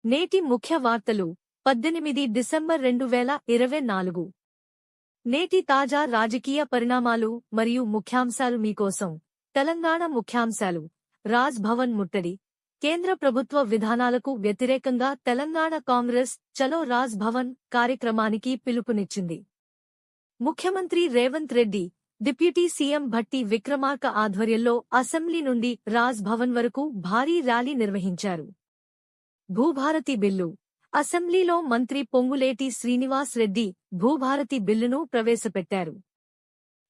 నేటి ముఖ్య వార్తలు 18 డిసెంబర్ 2024. నేటి తాజా రాజకీయ పరిణామాలు మరియు ముఖ్యాంశాలు మీకోసం. తెలంగాణ ముఖ్యాంశాలు. రాజ్ భవన్ ముట్టడి. కేంద్ర ప్రభుత్వ విధానాలకు వ్యతిరేకంగా తెలంగాణ కాంగ్రెస్ చలో రాజ్ భవన్ కార్యక్రమానికి పిలుపునిచ్చింది. ముఖ్యమంత్రి రేవంత్ రెడ్డి, డిప్యూటీ సీఎం భట్టి విక్రమార్క ఆధ్వర్యంలో అసెంబ్లీ నుండి రాజ్ భవన్ వరకు భారీ ర్యాలీ నిర్వహించారు. భూభారతి బిల్లు. అసెంబ్లీలో మంత్రి పొంగులేటి శ్రీనివాస్ రెడ్డి భూభారతి బిల్లును ప్రవేశపెట్టారు.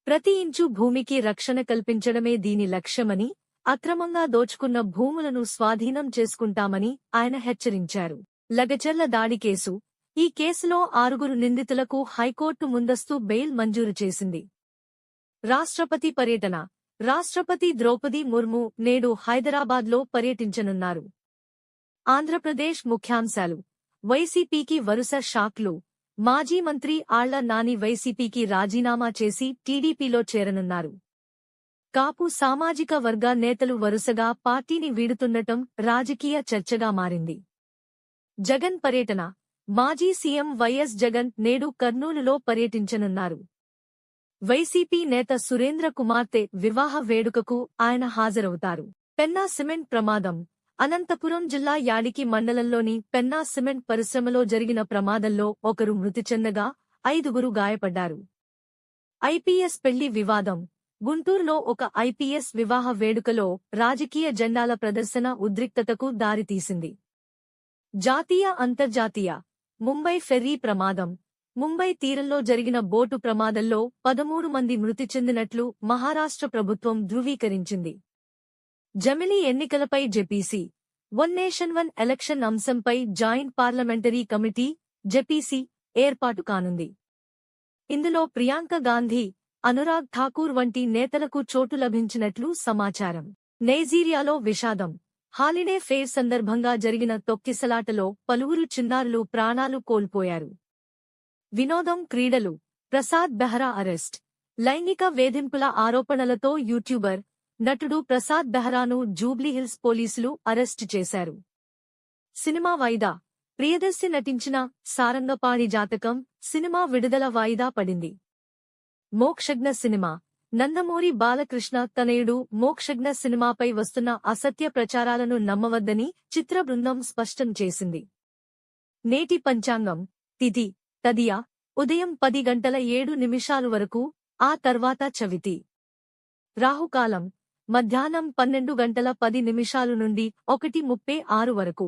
ప్రతి ఇంచు భూమికి రక్షణ కల్పించడమే దీని లక్ష్యమని, అక్రమంగా దోచుకున్న భూములను స్వాధీనం చేసుకుంటామని ఆయన హెచ్చరించారు. లగచర్ల దాడి కేసు. ఈ కేసులో 6 నిందితులకు హైకోర్టు ముందస్తు బెయిల్ మంజూరు చేసింది. రాష్ట్రపతి పర్యటన. రాష్ట్రపతి ద్రౌపది ముర్ము నేడు హైదరాబాద్లో పర్యటించనున్నారు. ఆంధ్రప్రదేశ్ ముఖ్యాంశాలు. వైసీపీకి వరుస షాక్లు. మాజీ మంత్రి ఆళ్ల నాని వైసీపీకి రాజీనామా చేసి టీడీపీలో చేరనున్నారు. కాపు సామాజిక వర్గ నేతలు వరుసగా పార్టీని వీడుతుండటం రాజకీయ చర్చగా మారింది. జగన్ పర్యటన. మాజీ సీఎం వైఎస్ జగన్ నేడు కర్నూలులో పర్యటించనున్నారు. వైసీపీ నేత సురేంద్ర కుమార్తె వివాహ వేడుకకు ఆయన హాజరవుతారు. పెన్నా సిమెంట్ ప్రమాదం. అనంతపురం జిల్లా యాడికి మండలంలోని పెన్నా సిమెంట్ పరిశ్రమలో జరిగిన ప్రమాదంలో ఒకరు మృతి చెందగా 5 గాయపడ్డారు. ఐపీఎస్ పెళ్లి వివాదం. గుంటూరులో ఒక ఐపీఎస్ వివాహ వేడుకలో రాజకీయ జెండాల ప్రదర్శన ఉద్రిక్తతకు దారితీసింది. జాతీయ అంతర్జాతీయ. ముంబై ఫెర్రీ ప్రమాదం. ముంబై తీరంలో జరిగిన బోటు ప్రమాదంలో 13 మంది మృతి చెందినట్లు మహారాష్ట్ర ప్రభుత్వం ధృవీకరించింది. జమిలీ ఎన్నికలపై JPC. One nation one election అంశంపై జాయింట్ పార్లమెంటరీ కమిటీ జెపిసి ఏర్పాటు కానుంది. ఇందులో ప్రియాంక గాంధీ, అనురాగ్ ఠాకూర్ వంటి నేతలకు చోటు లభించినట్లు సమాచారం. నైజీరియాలో విషాదం. హాలిడే ఫేర్ సందర్భంగా జరిగిన తొక్కిసలాటలో పలువురు చిన్నారులు ప్రాణాలు కోల్పోయారు. వినోదం క్రీడలు. ప్రసాద్ బెహ్రా అరెస్ట్. లైంగిక వేధింపుల ఆరోపణలతో యూట్యూబర్, నటుడు ప్రసాద్ బెహ్రాను జూబ్లీహిల్స్ పోలీసులు అరెస్టు చేశారు. సినిమా వాయిదా. ప్రియదర్శి నటించిన సారంగపాణి జాతకం సినిమా విడుదల వాయిదా పడింది. మోక్షజ్ఞ సినిమా. నందమూరి బాలకృష్ణ తనయుడు మోక్షజ్ఞ సినిమాపై వస్తున్న అసత్య ప్రచారాలను నమ్మవద్దని చిత్ర బృందం స్పష్టం చేసింది. నేటి పంచాంగం. తిథి తదియ. ఉదయం 10:07 వరకు, ఆ తర్వాత చవితి. రాహుకాలం. మధ్యాహ్నం 12:10 నుండి 1:36 వరకు.